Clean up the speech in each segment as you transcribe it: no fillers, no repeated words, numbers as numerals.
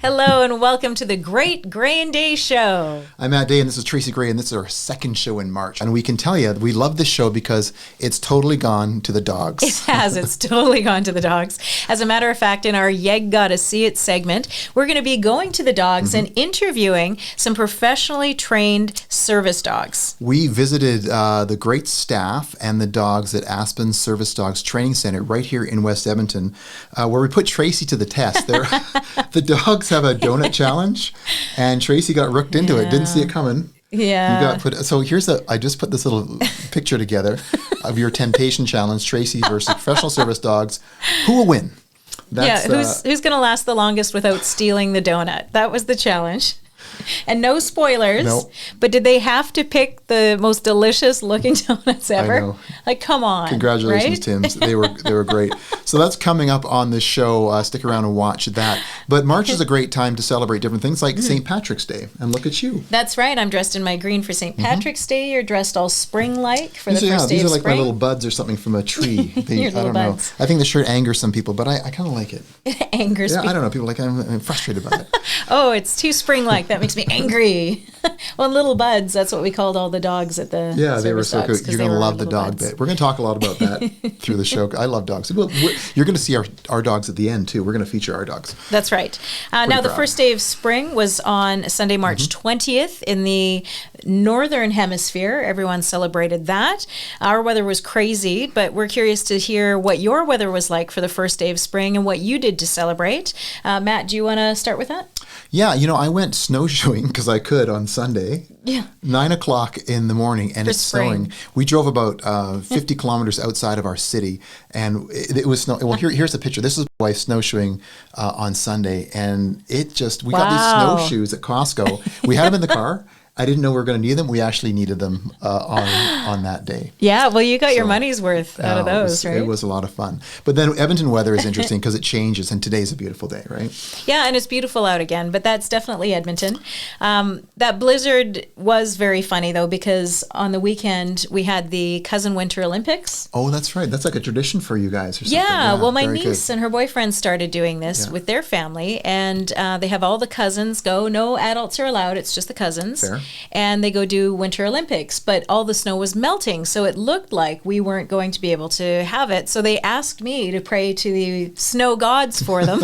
Hello and welcome to the Great Gray and Day Show. I'm Matt Day and this is Tracy Gray and this is our second show in March. And we can tell you we love this show because it's totally gone to the dogs. It has. It's totally gone to the dogs. As a matter of fact, in our YEGotta See It segment, we're going to be going to the dogs and interviewing some professionally trained service dogs. We visited the great staff and the dogs at Aspen Service Dogs Training Center right here in West Edmonton, where we put Tracy to the test. The dogs have a donut challenge, and Tracy got rooked into it. Didn't see it coming. Yeah. So I just put this little picture together of your temptation challenge, Tracy versus professional service dogs. Who will win? Who's going to last the longest without stealing the donut? That was the challenge. And no spoilers. Nope. But did they have to pick the most delicious looking donuts ever? I know. Like, come on. Congratulations, right? Tims. They were great. So that's coming up on the show. Stick around and watch that. But March is a great time to celebrate different things like St. Patrick's Day. And look at you. That's right. I'm dressed in my green for St. Patrick's Day. You're dressed all spring-like for the first day of spring. These are like my little buds or something from a tree. Your little buds. I think the shirt angers some people, but I kind of like it. It angers people. I don't know. People I'm frustrated by it. Oh, it's too spring-like. That makes me angry. Well, little buds, that's what we called all the dogs at the they were so good. You're going to love the dog bit. We're going to talk a lot about that through the show. I love dogs. You're going to see our dogs at the end, too. We're going to feature our dogs. That's right. Now, the first day of spring was on Sunday, March 20th in the Northern Hemisphere. Everyone celebrated that. Our weather was crazy, but we're curious to hear what your weather was like for the first day of spring and what you did to celebrate. Matt, do you want to start with that? Yeah, I went snowshoeing because I could on Sunday. Yeah. 9 o'clock in the morning, and For it's spring. snowing. We drove about 50 kilometers outside of our city, and it was snow. Well, here's the picture. This is my wife snowshoeing on Sunday, and we got these snowshoes at Costco. We had them in the car. I didn't know we were going to need them. We actually needed them on that day. Yeah, well, you got your money's worth out of those, right? It was a lot of fun. But then Edmonton weather is interesting because it changes, and today's a beautiful day, right? Yeah, and it's beautiful out again, but that's definitely Edmonton. That blizzard was very funny, though, because on the weekend we had the Cousin Winter Olympics. Oh, that's right. That's like a tradition for you guys or something. Yeah, well, my niece and her boyfriend started doing this with their family, and they have all the cousins go. No adults are allowed. It's just the cousins. Fair. And they go do Winter Olympics, but all the snow was melting, so it looked like we weren't going to be able to have it. So they asked me to pray to the snow gods for them.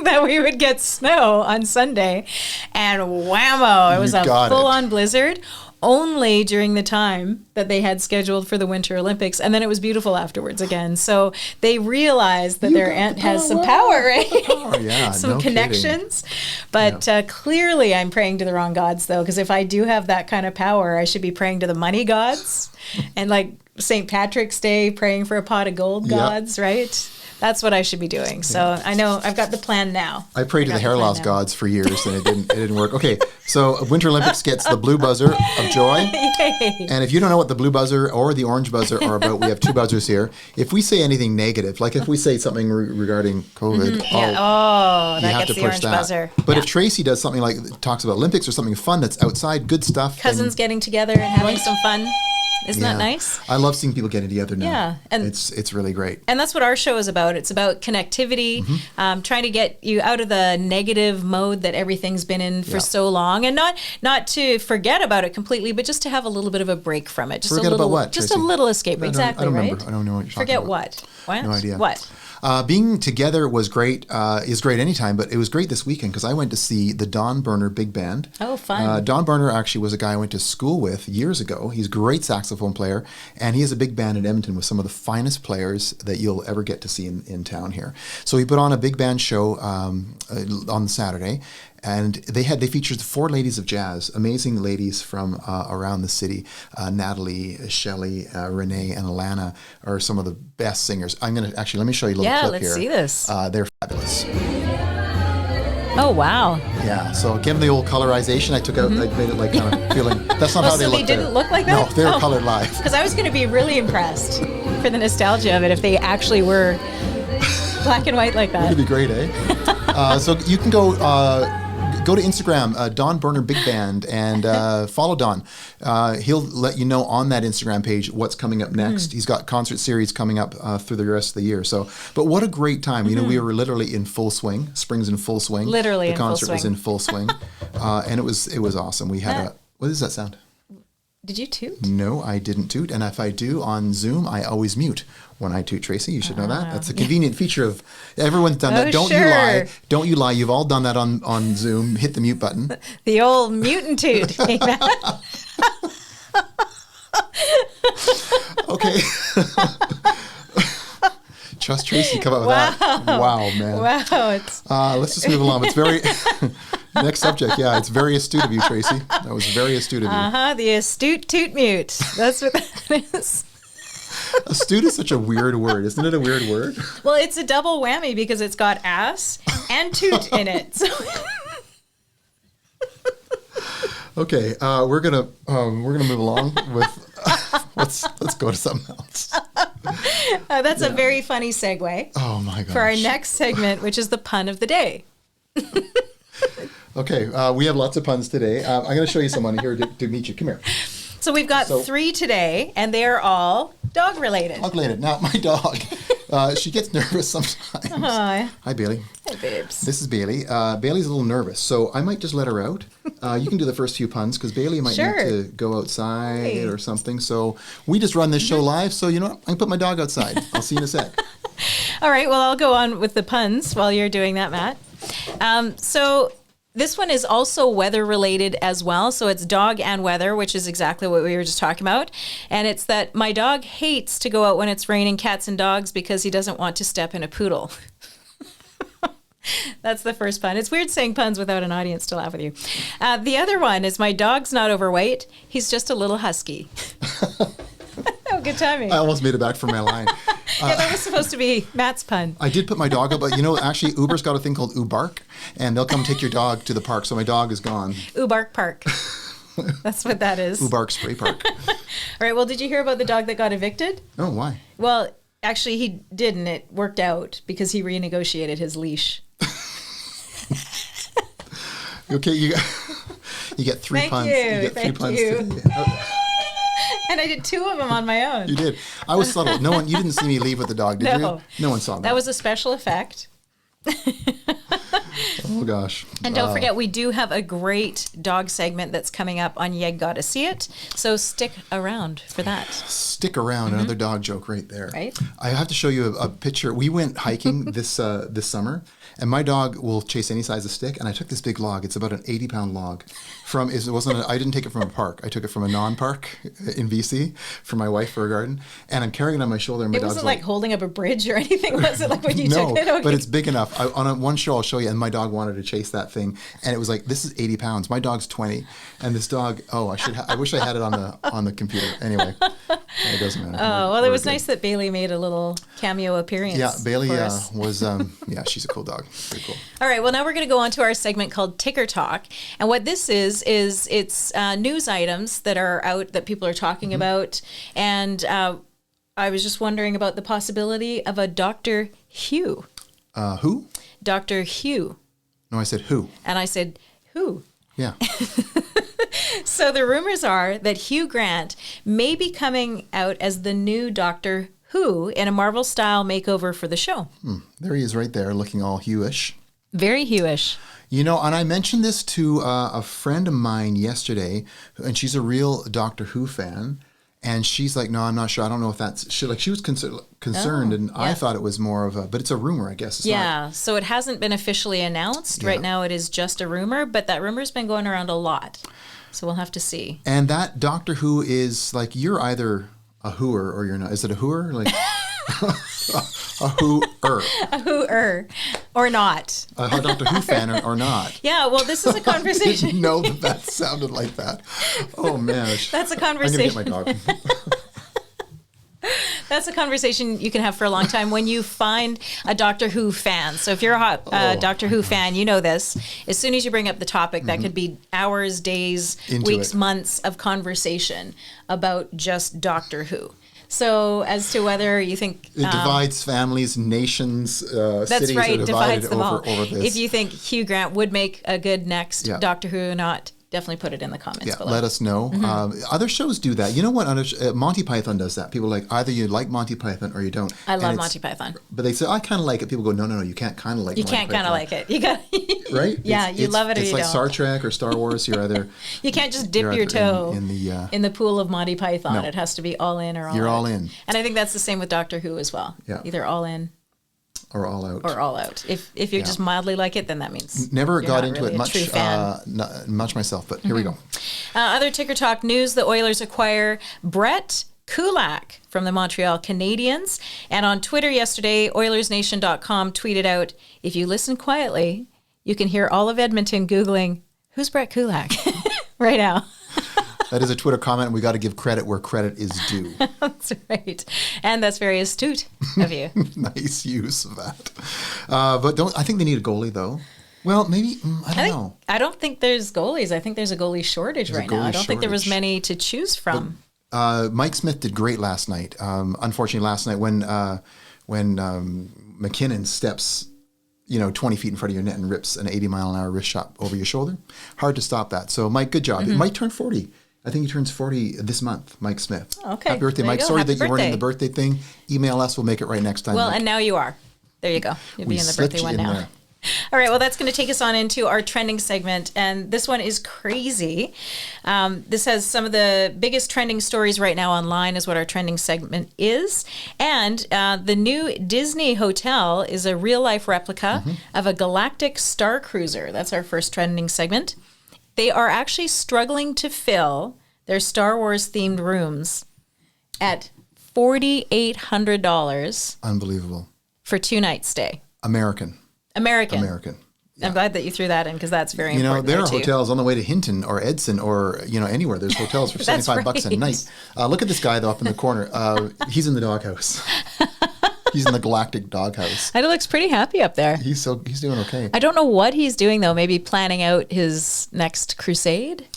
That we would get snow on Sunday. And whammo, it was a full-on blizzard. Only during the time that they had scheduled for the Winter Olympics, and then it was beautiful afterwards again. So they realized that their aunt has some power, right? Some connections. Kidding. But clearly I'm praying to the wrong gods, though, because if I do have that kind of power, I should be praying to the money gods and like St. Patrick's Day, praying for a pot of gold gods, right? That's what I should be doing. So I know I've got the plan now. I prayed to the hair loss gods for years, and it didn't work. Okay, so Winter Olympics gets the blue buzzer of joy. Yay. And if you don't know what the blue buzzer or the orange buzzer are about, we have two buzzers here. If we say anything negative, like if we say something regarding COVID, that you have gets to the push orange that. buzzer. But if Tracy does something like talks about Olympics or something fun that's outside, good stuff. Cousins getting together and having some fun. Isn't that nice? I love seeing people getting together now. Yeah. And it's really great. And that's what our show is about. It's about connectivity, trying to get you out of the negative mode that everything's been in for so long, and not to forget about it completely, but just to have a little bit of a break from it. Just Forget a little, about what, just Tracy? a little escape. I Exactly, don't right? remember. I don't know what you're talking about. What? What? No idea. What? Being together was great, is great anytime, but it was great this weekend because I went to see the Berner Big Band. Oh, fun. Berner actually was a guy I went to school with years ago. He's a great saxophone player, and he has a big band in Edmonton with some of the finest players that you'll ever get to see in town here. So he put on a big band show on Saturday, and they featured 4 ladies of jazz, amazing ladies from around the city. Natalie, Shelley, Renee, and Alana are some of the best singers. I'm going to actually, let me show you a little clip here. Yeah, let's see this. They're fabulous. Oh, wow. Yeah, so give them the old colorization I took out. I made it like kind of feeling, that's not how they so look. they didn't look like that? No, they were colored live. Because I was going to be really impressed for the nostalgia of it if they actually were black and white like that. It'd be great, eh? So you can go go to Instagram, Don Berner Big Band, and follow Don. He'll let you know on that Instagram page what's coming up next. He's got concert series coming up through the rest of the year. So, but what a great time. You know, we were literally in full swing. Spring's in full swing. Literally the concert was in full swing. And it was awesome. We had what does that sound? Did you toot? No, I didn't toot. And if I do on Zoom, I always mute when I toot, Tracy. You should know that. That's a convenient feature of everyone's done that. Don't you lie. Don't you lie. You've all done that on Zoom. Hit the mute button. The old mute and toot. Okay. Trust Tracy come up with that. Wow, man. Wow. Let's just move along. It's very... Next subject. Yeah, it's very astute of you, Tracy. That was very astute of you. The astute toot mute. That's what that is. Astute is such a weird word. Isn't it a weird word? Well, it's a double whammy because it's got ass and toot in it. So. Okay, we're gonna move along with let's go to something else. That's a very funny segue. Oh my gosh. For our next segment, which is the pun of the day. Okay, we have lots of puns today. I'm going to show you someone here to meet you. Come here. So we've got 3 today, and they are all dog related. Dog related. Now, my dog, she gets nervous sometimes. Hi, Bailey. Hi, babes. This is Bailey. Bailey's a little nervous, so I might just let her out. You can do the first few puns, because Bailey might need to go outside or something. So we just run this show live, so you know what? I can put my dog outside. I'll see you in a sec. All right, well, I'll go on with the puns while you're doing that, Matt. So this one is also weather related as well. So it's dog and weather, which is exactly what we were just talking about. And it's that my dog hates to go out when it's raining cats and dogs because he doesn't want to step in a poodle. That's the first pun. It's weird saying puns without an audience to laugh with you. The other one is my dog's not overweight. He's just a little husky. Oh, good timing. I almost made it back from my line. Yeah, that was supposed to be Matt's pun. I did put my dog up, but you know, actually, Uber's got a thing called Ubark, and they'll come take your dog to the park. So my dog is gone. Ubark Park. That's what that is. Ubark Spray Park. All right, well, did you hear about the dog that got evicted? Oh, why? Well, actually, he didn't. It worked out because he renegotiated his leash. Okay, you get 3 puns. You get 3 puns today. And I did 2 of them on my own. You did. I was subtle. You didn't see me leave with the dog, did you? No one saw that. That was a special effect. Oh, gosh. And don't forget, we do have a great dog segment that's coming up on YEGotta See It. So stick around for that. Stick around. Another dog joke right there. Right. I have to show you a picture. We went hiking this summer, and my dog will chase any size of stick. And I took this big log. It's about an 80-pound log. I didn't take it from a park. I took it from a non-park in BC for my wife for a garden. And I'm carrying it on my shoulder. And my it wasn't like holding up a bridge or anything, was it? Like when you took it? No, but it's big enough. On one show, I'll show you. And my dog wanted to chase that thing, and it was like, this is 80 pounds. My dog's 20, and this dog. Oh, I wish I had it on the computer. Anyway, it doesn't matter. Oh well, it was nice that Bailey made a little cameo appearance. Yeah, Bailey was. She's a cool dog. Very cool. All right, well now we're going to go on to our segment called Ticker Talk, and what this is it's news items that are out that people are talking about, and I was just wondering about the possibility of a Dr. Hugh. Who? Dr. Hugh. No, I said who. And I said, who? Yeah. So the rumors are that Hugh Grant may be coming out as the new Doctor Who in a Marvel-style makeover for the show. There he is right there, looking all Hugh-ish. Very Hugh-ish. You know, and I mentioned this to a friend of mine yesterday, and she's a real Doctor Who fan. And she's like, no, I'm not sure. I don't know if that's... She was concerned, and I thought it was more of a... But it's a rumor, I guess. It's not, so it hasn't been officially announced. Yeah. Right now it is just a rumor, but that rumor's been going around a lot. So we'll have to see. And that Doctor Who is like, you're either a whoer or you're not. Is it a whoer? Like... a who-er. A who-er. Or not. A Doctor Who fan or not. Yeah, well, this is a conversation. I didn't know that sounded like that. Oh, man. That's a conversation. I'm going to get my dog. That's a conversation you can have for a long time when you find a Doctor Who fan. So if you're a Doctor Who fan, you know this. As soon as you bring up the topic, that could be hours, days, weeks, months of conversation about just Doctor Who. So as to whether you think it divides families, nations, that's cities right, are divides divided them all. over this. If you think Hugh Grant would make a good next Doctor Who or not, definitely put it in the comments below. Let us know. Other shows do that. You know what? Monty Python does that. People are like, either you like Monty Python or you don't. I love Monty Python. But they say, I kind of like it. People go, no, you can't kind of like it. You can't kind of like it. You got right? Yeah, you love it or you don't. It's like Star Trek or Star Wars. You're either... You can't just dip your toe in the pool of Monty Python. No. It has to be all in or all out. You're all in. And I think that's the same with Doctor Who as well. Yeah. Either all in or all out. Or all out. If you just mildly like it, then that means never got into really it much myself, but here we go. Other Ticker Talk news: the Oilers acquire Brett Kulak from the Montreal Canadiens. And on Twitter yesterday, OilersNation.com tweeted out, if you listen quietly, you can hear all of Edmonton Googling, who's Brett Kulak? right now. That is a Twitter comment, and we got to give credit where credit is due. That's right. And that's very astute of you. Nice use of that. But I think they need a goalie, though. Well, maybe, I don't know. I don't think there's goalies. I think there's a goalie shortage right now. I don't think there was many to choose from. But, Mike Smith did great last night. Unfortunately, last night when McKinnon steps 20 feet in front of your net and rips an 80-mile-an-hour wrist shot over your shoulder, hard to stop that. So, Mike, good job. Mike turned 40. I think he turns 40 this month, Mike Smith. Okay. Happy birthday, Mike. Sorry that you weren't in the birthday thing. Email us. We'll make it right next time. Well, Mike. And now you are. There you go. You'll be in the birthday one now. There. All right. Well, that's going to take us on into our trending segment. And this one is crazy. This has some of the biggest trending stories right now online is what our trending segment is. And the new Disney hotel is a real-life replica of a galactic star cruiser. That's our first trending segment. They are actually struggling to fill their Star Wars-themed rooms at $4,800. Unbelievable. For 2 nights stay. American. Yeah. I'm glad that you threw that in because that's very important. There are hotels on the way to Hinton or Edson or anywhere. There's hotels for $75 a night. Look at this guy though up in the corner. He's in the doghouse. He's in the galactic doghouse. And he looks pretty happy up there. He's doing okay. I don't know what he's doing though. Maybe planning out his next crusade.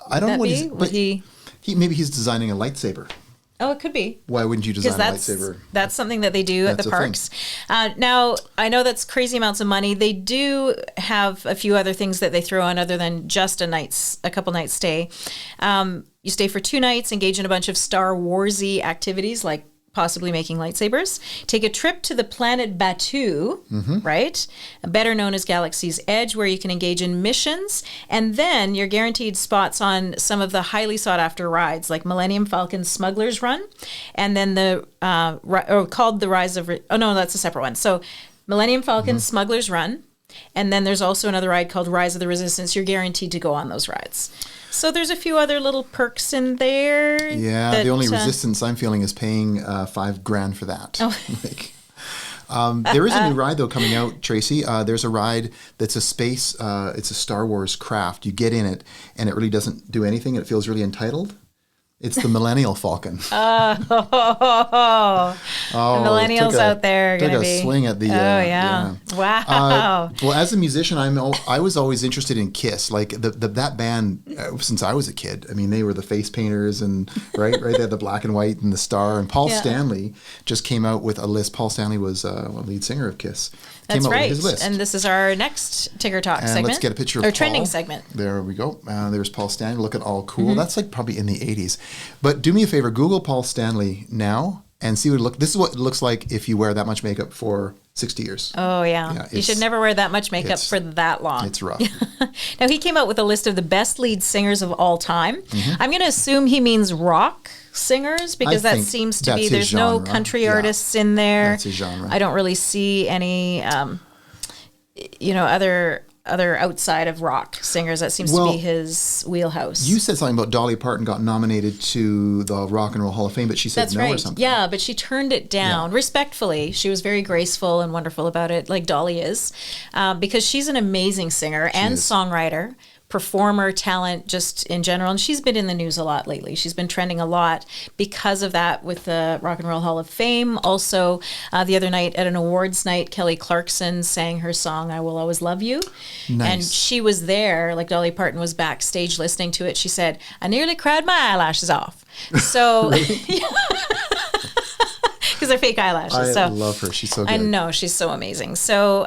I don't know what maybe he's designing a lightsaber. Oh, it could be. Why wouldn't you design a lightsaber? That's something that they do at the parks. Now, I know that's crazy amounts of money. They do have a few other things that they throw on other than just a couple nights stay. You stay for 2 nights, engage in a bunch of Star Warsy activities like possibly making lightsabers. Take a trip to the planet Batuu, right? Better known as Galaxy's Edge, where you can engage in missions. And then you're guaranteed spots on some of the highly sought after rides like Millennium Falcon Smuggler's Run. And then called the Rise of... Oh, no, that's a separate one. So Millennium Falcon Smuggler's Run. And then there's also another ride called Rise of the Resistance. You're guaranteed to go on those rides. So there's a few other little perks in there. Yeah, the only resistance I'm feeling is paying $5,000 for that. Oh. There is a new ride though coming out, Tracy. There's a ride that's a space. It's a Star Wars craft. You get in it, and it really doesn't do anything. It feels really entitled. It's the Millennial Falcon. The millennials out there are going to be... Took a swing at the... yeah. Wow. Well, as a musician, I was always interested in Kiss. Like, that band, since I was a kid, I mean, they were the face painters and, right? They had the black and white and the star. And Paul Stanley just came out with a list. Paul Stanley was lead singer of Kiss. That's right. With his list. And this is our next Ticker Talk segment. Let's get a picture of Our Paul. trending segment. There we go. There's Paul Stanley looking all cool. That's like probably in the 80s. But do me a favor, Google Paul Stanley now and see what it looks. This is what it looks like if you wear that much makeup for 60 years. Oh, yeah. You should never wear that much makeup for that long. It's rough. Now, he came out with a list of the best lead singers of all time. I'm going to assume he means rock singers because that seems to be, there's no country artists in there. That's his genre. I don't really see any, other outside of rock singers. That seems to be his wheelhouse. You said something about Dolly Parton got nominated to the Rock and Roll Hall of Fame, but she said or something. Yeah, but she turned it down respectfully. She was very graceful and wonderful about it, like Dolly is, because she's an amazing singer and songwriter. Performer talent just in general, and she's been in the news a lot lately. She's been trending a lot because of that with the Rock and Roll Hall of Fame. Also, the other night at an awards night, Kelly Clarkson sang her song "I Will Always Love You," and she was there. Like Dolly Parton was backstage listening to it. She said, "I nearly cried my eyelashes off." So, are fake eyelashes. I love her. She's so good. I know, she's so amazing. So,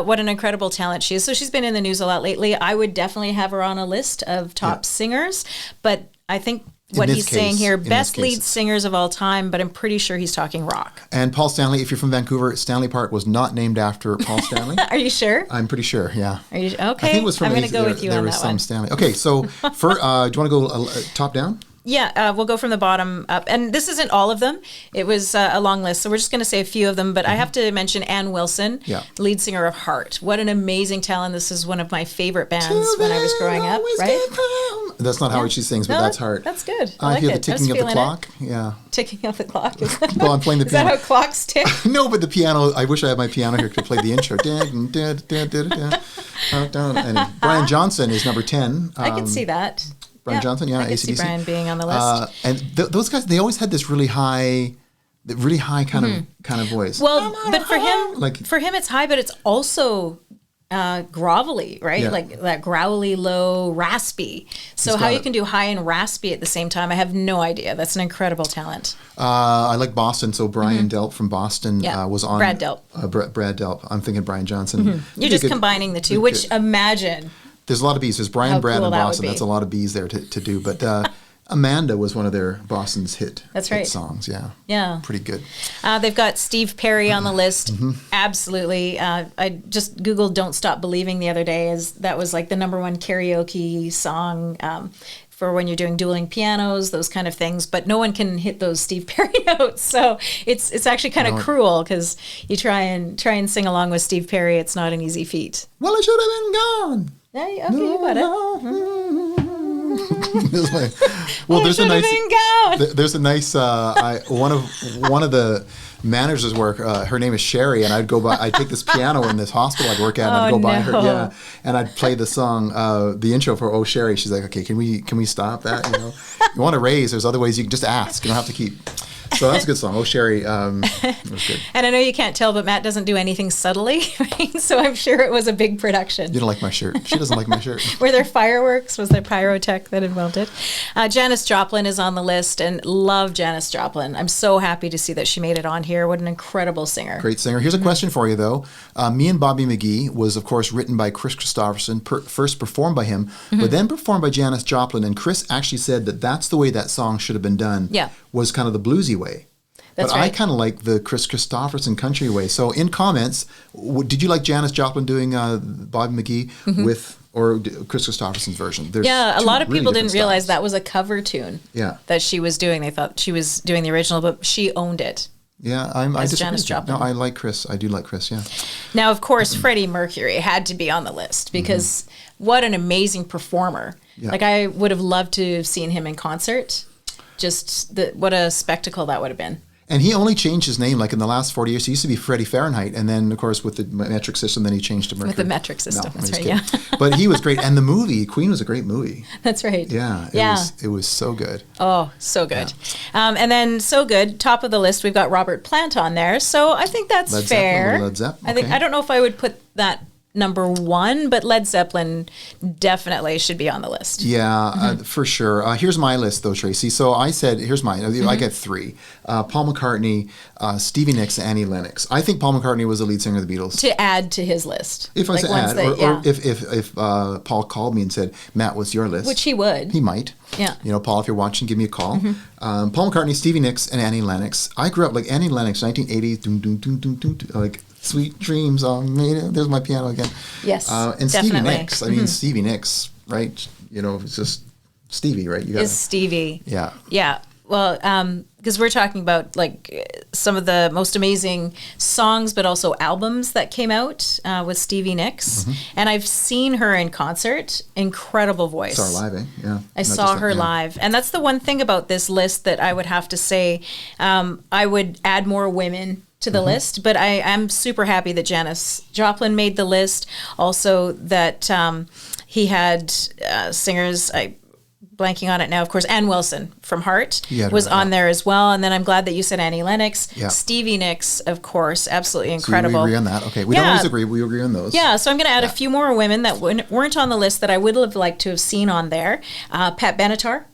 what an incredible talent she is. So she's been in the news a lot lately. I would definitely have her on a list of top singers, but I think what he's saying here, best lead singers of all time, but I'm pretty sure he's talking rock. And Paul Stanley, if you're from Vancouver, Stanley Park was not named after Paul Stanley. Are you sure? I'm pretty sure, yeah. Are you okay? I think it was from I'm going to go with you on that one. There was some Stanley. Okay, so do you want to go top down? Yeah, we'll go from the bottom up. And this isn't all of them. It was a long list, so we're just going to say a few of them. But I have to mention Ann Wilson, lead singer of Heart. What an amazing talent. This is one of my favorite bands when I was growing up, right? That's not how she sings, but that's Heart. That's good. I like hear the it. ticking of the clock. Yeah. Ticking of the clock. Well, I'm playing the piano. Is that how clocks tick? No, but the piano, I wish I had my piano here to play the intro. And Brian Johnson is number 10. I can see that. Brian Johnson, I can see Brian being on the list. And those guys, they always had this really high kind of voice. Well, but for him, it's high, but it's also grovelly, right? Yeah. Like that growly, low, raspy. So how you can do high and raspy at the same time, I have no idea. That's an incredible talent. I like Boston, so Brian Delp from Boston was on. Brad Delp. Brad Delp. I'm thinking Brian Johnson. You're just combining the two, which imagine. There's a lot of Bees. There's Brian, Brad, and Boston. That's a lot of Bees there to do. But Amanda was one of their Boston's hit songs. Yeah. Yeah. Pretty good. They've got Steve Perry on the list. Absolutely. I just Googled Don't Stop Believing the other day. That was like the number one karaoke song for when you're doing dueling pianos, those kind of things. But no one can hit those Steve Perry notes. So it's actually kind of cruel because you try and sing along with Steve Perry. It's not an easy feat. Well, I should have been gone. Yeah, okay, you got it. Well, there's a nice one of the managers work. Her name is Sherry, and I'd go by. I'd take this piano in this hospital I'd work at, and I'd go by her, and I'd play the song, the intro for "Oh Sherry." She's like, "Okay, can we stop that? You want to raise? There's other ways you can just ask. You don't have to keep." So that's a good song. Oh, Sherry was good. And I know you can't tell, but Matt doesn't do anything subtly, right? So I'm sure it was a big production. You don't like my shirt. She doesn't like my shirt. Were there fireworks? Was there pyrotech that involved it? Janis Joplin is on the list, and love Janis Joplin. I'm so happy to see that she made it on here. What an incredible singer. Great singer. Here's a question for you, though. Me and Bobby McGee was, of course, written by Chris Christopherson, first performed by him, but then performed by Janis Joplin. And Chris actually said that that's the way that song should have been done. Yeah. Was kind of the bluesy way. But I kind of like the Chris Christopherson country way. So in comments, did you like Janis Joplin doing Bobby McGee with or Chris Christopherson's version? There's a lot of people didn't realize that was a cover tune that she was doing. They thought she was doing the original, but she owned it. Yeah, I just Janis Joplin. No, I like Chris. I do like Chris, yeah. Now, of course, Freddie Mercury had to be on the list because what an amazing performer. Yeah. Like, I would have loved to have seen him in concert. Just what a spectacle that would have been. And he only changed his name like in the last 40 years. He used to be Freddie Fahrenheit, and then, of course, with the metric system, then he changed to Mercury. With the metric system, that's right, yeah. But he was great. And the movie, Queen, was a great movie. That's right. Yeah, it was so good. Oh, so good. Yeah. And then, so good, top of the list, we've got Robert Plant on there. So I think that's fair. Led Zeppelin. Okay. I don't know if I would put that number one, but Led Zeppelin definitely should be on the list. Yeah, for sure. Here's my list, though, Tracy. So I said, here's mine. I got three. Paul McCartney, Stevie Nicks, and Annie Lennox. I think Paul McCartney was the lead singer of the Beatles. To add to his list. If I said add, or if Paul called me and said, Matt, what's your list? Which he would. He might. Yeah. Paul, if you're watching, give me a call. Paul McCartney, Stevie Nicks, and Annie Lennox. I grew up like Annie Lennox, 1980, like Sweet Dreams on me. There's my piano again. Yes, and definitely. Stevie Nicks. I mean, Stevie Nicks, right? It's just Stevie, right? It's Stevie. Yeah. Yeah. Well, because we're talking about like some of the most amazing songs, but also albums that came out with Stevie Nicks. And I've seen her in concert. Incredible voice. Saw her live, eh? Yeah. I saw her live. And that's the one thing about this list that I would have to say. I would add more women to the list, but I'm super happy that Janis Joplin made the list. Also that he had singers, blanking on it now, of course, Ann Wilson from Heart was on there as well. And then I'm glad that you said Annie Lennox. Yeah. Stevie Nicks, of course, absolutely incredible. So we agree on that. Okay, we don't always agree. We agree on those. Yeah, so I'm going to add a few more women that weren't on the list that I would have liked to have seen on there. Pat Benatar,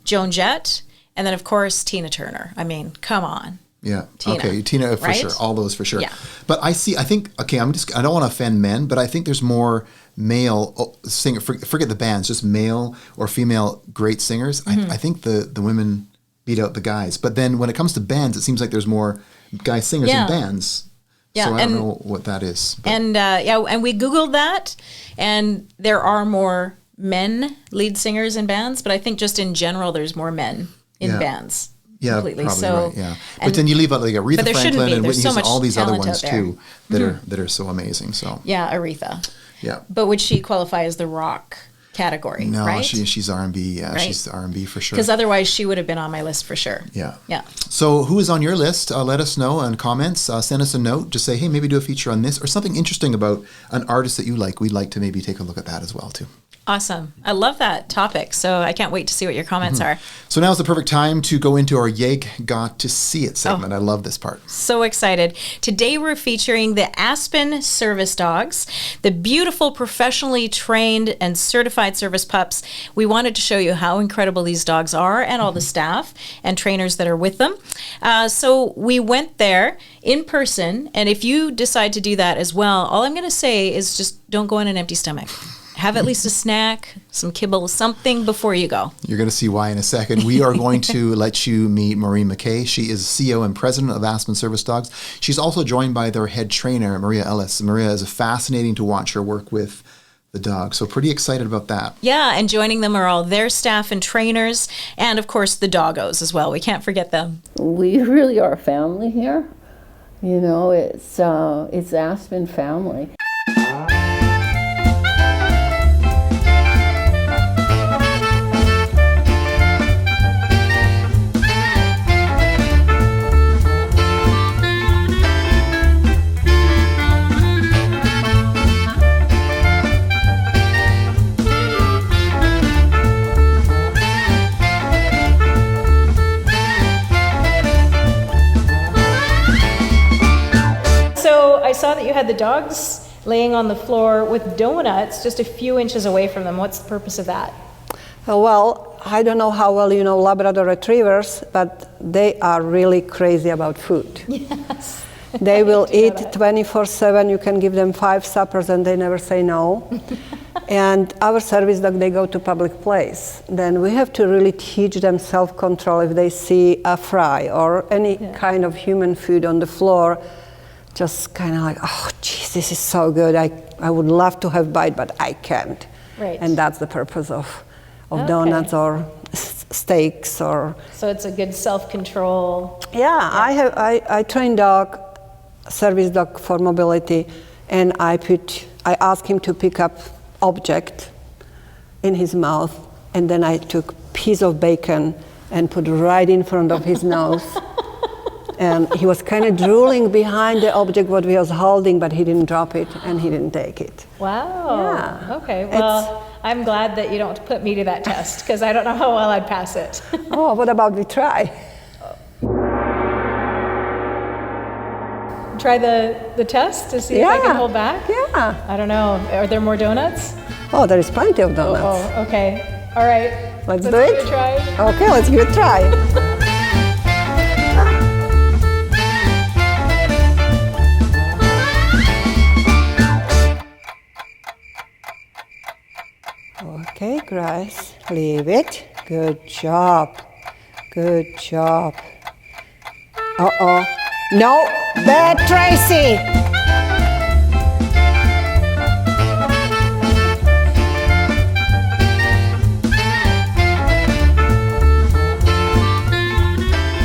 Joan Jett, and then, of course, Tina Turner. I mean, come on. Yeah. Tina. Okay. Tina, for right? sure. All those for sure. Yeah. But I think, okay, I don't want to offend men, but I think there's more male singer, forget the bands, just male or female great singers. I think the women beat out the guys. But then when it comes to bands, it seems like there's more guy singers in bands. Yeah. So I don't know what that is. But. And we Googled that, and there are more men lead singers in bands, but I think just in general, there's more men in bands. Yeah, completely. probably So, right. Yeah, but then you leave out like Aretha Franklin and Whitney Houston, all these other ones too that are so amazing. So yeah, Aretha. Yeah, but would she qualify as the rock category? No, right? she's R&B. Yeah, right? She's R&B for sure. Because otherwise, she would have been on my list for sure. Yeah, yeah. So who is on your list? Let us know in comments. Send us a note. Just say, hey, maybe do a feature on this or something interesting about an artist that you like. We'd like to maybe take a look at that as well too. Awesome. I love that topic. So I can't wait to see what your comments are. So now's the perfect time to go into our YEGotta See It segment. I love this part. So excited. Today we're featuring the Aspen Service Dogs, the beautiful professionally trained and certified service pups. We wanted to show you how incredible these dogs are and all the staff and trainers that are with them. So we went there in person. And if you decide to do that as well, all I'm going to say is just don't go on an empty stomach. Have at least a snack, some kibble, something before you go. You're going to see why in a second. We are going to let you meet Maureen McKay. She is CEO and president of Aspen Service Dogs. She's also joined by their head trainer, Maria Ellis. Maria is fascinating to watch her work with the dogs. So pretty excited about that. Yeah, and joining them are all their staff and trainers, and of course the doggos as well. We can't forget them. We really are a family here. You know, it's Aspen family. I saw that you had the dogs laying on the floor with donuts just a few inches away from them. What's the purpose of that? Well, I don't know how well you know Labrador Retrievers, but they are really crazy about food. Yes. They will eat 24/7. You can give them 5 suppers and they never say no. And our service dog, they go to public place. Then we have to really teach them self-control if they see a fry or any kind of human food on the floor. Just kind of like, oh, geez, this is so good. I would love to have a bite, but I can't. Right. And that's the purpose of donuts or steaks or. So it's a good self-control. Yeah, I train dog, service dog for mobility, and I ask him to pick up object in his mouth, and then I took piece of bacon and put right in front of his nose. And he was kind of drooling behind the object what he was holding, but he didn't drop it and he didn't take it. Wow. Yeah. Okay. Well, I'm glad that you don't put me to that test because I don't know how well I'd pass it. Oh, what about we try? Try the test to see if I can hold back? Yeah. I don't know. Are there more donuts? Oh, there is plenty of donuts. Oh, okay. All right. Let's do give it. it a try. Okay, let's give it a try. Okay, Grace, leave it. Good job. Good job. Uh-oh. No, bad Tracy.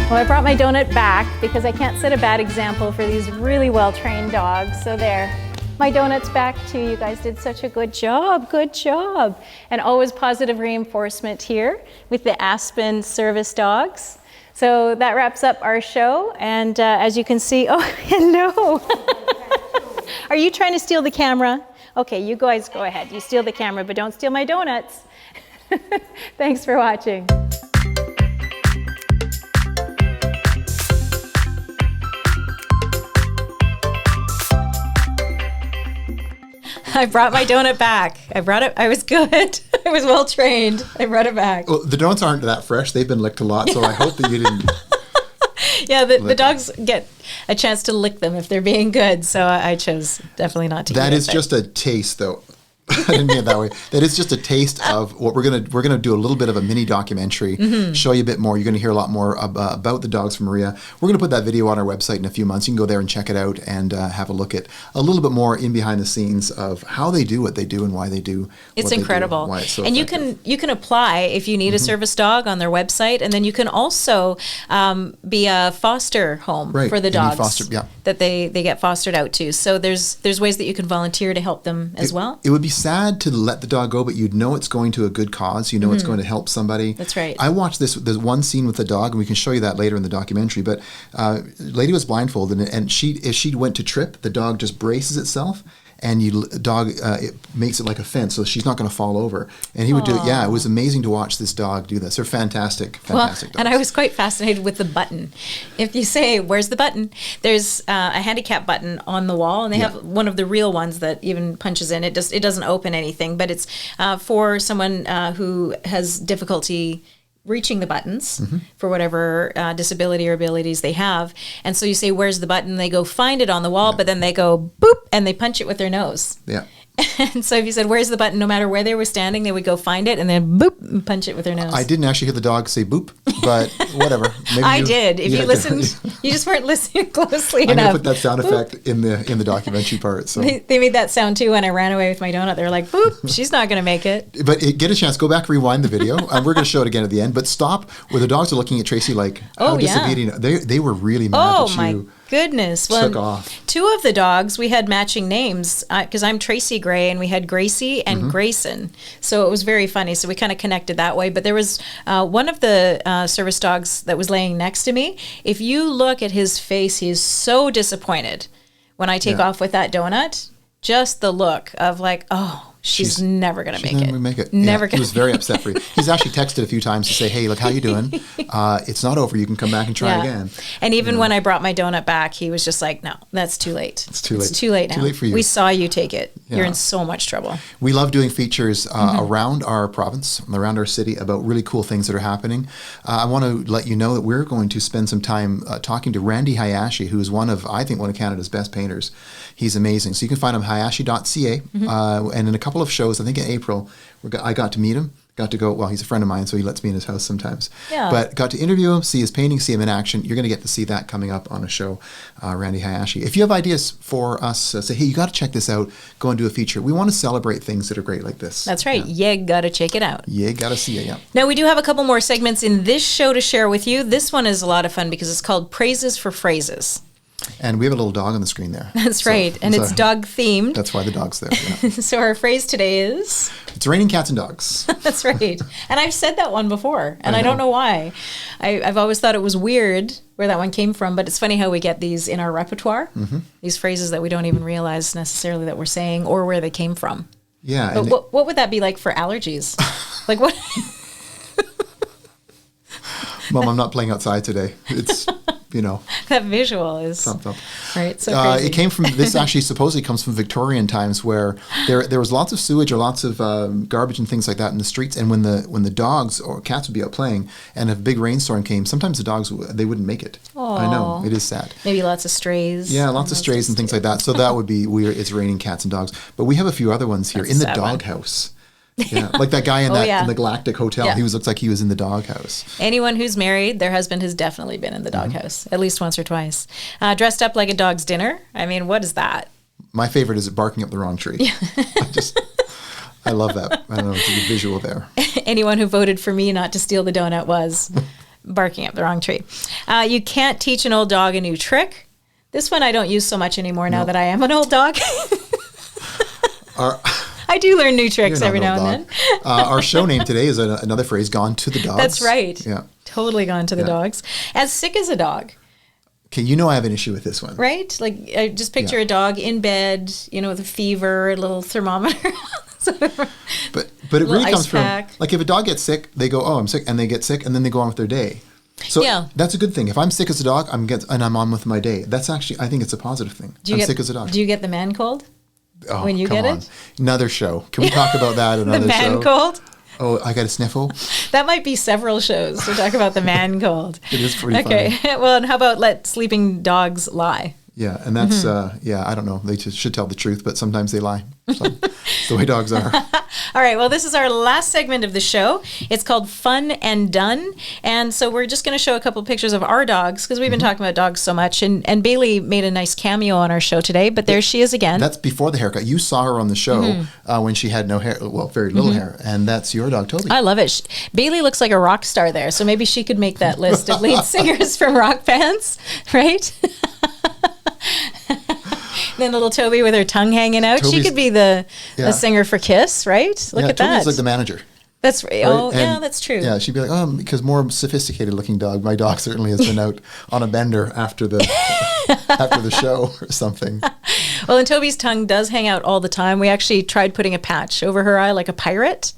Well, I brought my donut back because I can't set a bad example for these really well-trained dogs. So there. My donut's back too. You guys did such a good job. Good job. And always positive reinforcement here with the Aspen Service Dogs. So that wraps up our show. And as you can see, oh, hello. Are you trying to steal the camera? Okay, you guys go ahead. You steal the camera, but don't steal my donuts. Thanks for watching. I brought my donut back. I brought it. I was good. I was well trained. I brought it back. Well, the donuts aren't that fresh. They've been licked a lot, so I hope that you didn't. Yeah, the dogs get a chance to lick them if they're being good. So I chose definitely not to. That eat is it, just a taste, though. I didn't mean it that way. That is just a taste of what we're gonna do a little bit of a mini documentary, show you a bit more. You're gonna hear a lot more about the dogs from Maria. We're gonna put that video on our website in a few months. You can go there and check it out and have a look at a little bit more in behind the scenes of how they do what they do and why they do. It's what incredible. They do, why it's so and effective. you can apply if you need a service dog on their website, and then you can also be a foster home Right. for the You need dogs foster- yeah. that they get fostered out to. So there's ways that you can volunteer to help them as well. It would be sad to let the dog go, but you'd know it's going to a good cause. You know it's going to help somebody. That's right. I watched there's one scene with the dog, and we can show you that later in the documentary. But lady was blindfolded, and if she went to trip, the dog just braces itself, and it makes it like a fence, so she's not going to fall over. And he would do it. Yeah, it was amazing to watch this dog do this. They're fantastic dogs. And I was quite fascinated with the button. If you say, "Where's the button?" There's a handicap button on the wall, and they have one of the real ones that even punches in. It doesn't open anything, but it's for someone who has difficulty reaching the buttons for whatever disability or abilities they have. And so you say, "Where's the button?" They go find it on the wall, but then they go boop and they punch it with their nose. Yeah. And so if you said, "Where's the button?" no matter where they were standing, they would go find it and then boop and punch it with their nose. I didn't actually hear the dog say boop, but whatever. Maybe I did. If you listened, you just weren't listening closely I'm enough. gonna put that sound effect in the documentary part. So, They made that sound too when I ran away with my donut. They were like, "Boop, she's not going to make it." but get a chance, go back, rewind the video, and we're going to show it again at the end. But stop where the dogs are looking at Tracy like, "How Oh, yeah. disobedient!" They were really mad Oh that my you goodness! took off. Two of the dogs we had matching names because I'm Tracy Gray and we had Gracie and Grayson, so it was very funny. So we kind of connected that way. But there was one of the service dogs that was laying next to me. If you look at his face, he is so disappointed when I take off with that donut. Just the look of like, oh. She's never going to make it. Never make it. Never He was very upset for you. He's actually texted a few times to say, "Hey, look, how you doing? It's not over. You can come back and try again." And even when I brought my donut back, he was just like, "No, that's too late. It's too late. It's too late now. Too late for you." We saw you take it. You're Yeah. in so much trouble." We love doing features around our province, around our city, about really cool things that are happening. I want to let you know that we're going to spend some time talking to Randy Hayashi, who is I think one of Canada's best painters. He's amazing. So you can find him hayashi.ca, and in a couple of shows, I think in April, I got to meet him. Got to go, well, he's a friend of mine, so he lets me in his house sometimes. Yeah. But got to interview him, see his painting, see him in action. You're going to get to see that coming up on a show, Randy Hayashi. If you have ideas for us, say, "Hey, you got to check this out. Go and do a feature." We want to celebrate things that are great like this. That's right. YEGotta check it out. YEGotta See it, yeah. Now, we do have a couple more segments in this show to share with you. This one is a lot of fun because it's called Praises for Phrases. And we have a little dog on the screen there. That's right. And it's dog themed. That's why the dog's there. Yeah. So our phrase today is... It's raining cats and dogs. That's right. And I've said that one before, and I don't know why. I've always thought it was weird where that one came from, but it's funny how we get these in our repertoire, these phrases that we don't even realize necessarily that we're saying or where they came from. Yeah. But what would that be like for allergies? Like what? Mom, I'm not playing outside today. It's, That visual is... thump, thump. Right, so crazy. It came from, this actually supposedly comes from Victorian times where there was lots of sewage or lots of garbage and things like that in the streets. And when the dogs or cats would be out playing and if a big rainstorm came, sometimes the dogs, they wouldn't make it. I know, it is sad. Maybe lots of strays. Yeah, lots of strays and things like that. So that would be weird. It's raining cats and dogs. But we have a few other ones here. That's in a the sad one. doghouse. Yeah, like that guy in in the Galactic Hotel. Yeah. He looks like he was in the doghouse. Anyone who's married, their husband has definitely been in the doghouse, at least once or twice. Dressed up like a dog's dinner. I mean, what is that? My favorite is barking up the wrong tree. I love that. I don't know, it's a good visual there. Anyone who voted for me not to steal the donut was barking up the wrong tree. You can't teach an old dog a new trick. This one I don't use so much anymore now that I am an old dog. I do learn new tricks every now and then. Our show name today is another phrase, "Gone to the dogs." That's right. Yeah. Totally gone to the dogs. As sick as a dog. Okay, I have an issue with this one. Right? Like, I just picture a dog in bed, with a fever, a little thermometer. But it really comes from, pack. like, if a dog gets sick, they go, "Oh, I'm sick," and they get sick, and then they go on with their day. So that's a good thing. If I'm sick as a dog, I'm on with my day. That's actually, I think it's a positive thing. Sick as a dog. Do you get the man cold? Oh, when you come get on. it? Another show. Can we talk about that another show? The man cold? Oh, I got a sniffle. That might be several shows to talk about the man cold. It is pretty Okay. funny. Well, and how about let sleeping dogs lie? Yeah, and that's, I don't know. They just should tell the truth, but sometimes they lie. So, it's the way dogs are. All right. Well, this is our last segment of the show. It's called Fun and Done. And so we're just going to show a couple pictures of our dogs because we've been talking about dogs so much. And Bailey made a nice cameo on our show today, but there she is again. That's before the haircut. You saw her on the show when she had no hair, well, very little hair, and that's your dog, Toby. I love it. Bailey looks like a rock star there. So maybe she could make that list of lead singers from rock bands, right? Then little Toby with her tongue hanging out. She could be the singer for Kiss, right? Look at Toby's that. like the manager. That's right. Oh, yeah, that's true. Yeah, she'd be like, because more sophisticated looking dog. My dog certainly has been out on a bender after the after the show or something. Well, and Toby's tongue does hang out all the time. We actually tried putting a patch over her eye like a pirate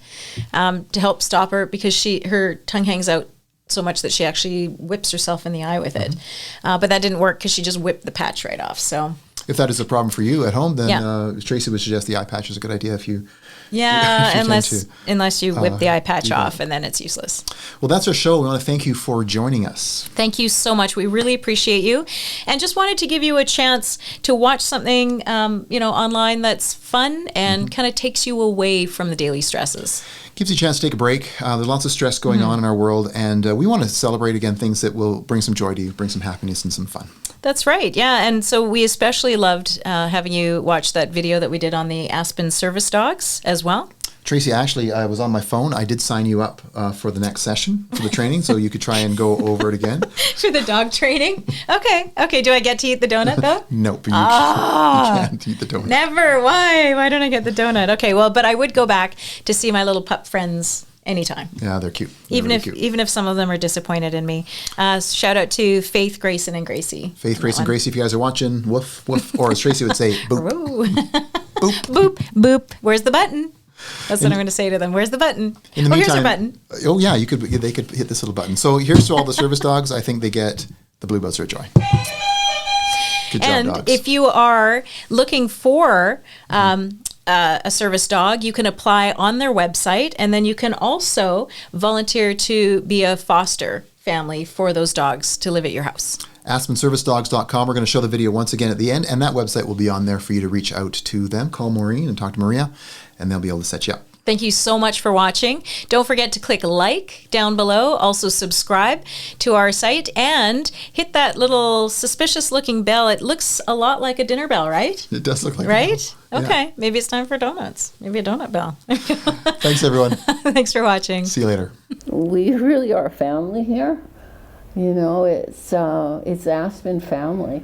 to help stop her because her tongue hangs out so much that she actually whips herself in the eye with it. But that didn't work because she just whipped the patch right off. So if that is a problem for you at home, then Tracy would suggest the eye patch is a good idea if you. Yeah, if you unless you whip the eye patch off, and then it's useless. Well, that's our show. We want to thank you for joining us. Thank you so much. We really appreciate you, and just wanted to give you a chance to watch something, online that's fun and kind of takes you away from the daily stresses. Gives you a chance to take a break. There's lots of stress going on in our world, and we want to celebrate again things that will bring some joy to you, bring some happiness and some fun. That's right. Yeah. And so we especially loved having you watch that video that we did on the Aspen service dogs as well. Tracy, actually, I was on my phone. I did sign you up for the next session for the training, so you could try and go over it again. For the dog training? Okay. Do I get to eat the donut, though? No, but you can't eat the donut. Never. Why? Why don't I get the donut? Okay, well, but I would go back to see my little pup friends anytime. Yeah, they're cute. They're Even really if cute. even if some of them are disappointed in me. Shout out to Faith, Grayson, and Gracie. Faith, Grace, and Gracie, if you guys are watching, woof, woof. Or as Tracy would say, boop. Ooh. Boop. Boop, boop. Where's the button? That's what I'm going to say to them. Where's the button? In the meantime, here's your button. Oh yeah, they could hit this little button. So here's to all the service dogs. I think they get the Blue Buzzer joy. Good job, And dogs. if you are looking for a service dog, you can apply on their website, and then you can also volunteer to be a foster family for those dogs to live at your house. AspenServiceDogs.com. We're going to show the video once again at the end, and that website will be on there for you to reach out to them. Call Maureen and talk to Maria, and they'll be able to set you up. Thank you so much for watching. Don't forget to click like down below. Also subscribe to our site and hit that little suspicious looking bell. It looks a lot like a dinner bell, right? It does look like Right? a bell. Okay. Maybe it's time for donuts. Maybe a donut bell. Yeah. Thanks, everyone. Thanks for watching. See you later. We really are family here. You know, it's Aspen family.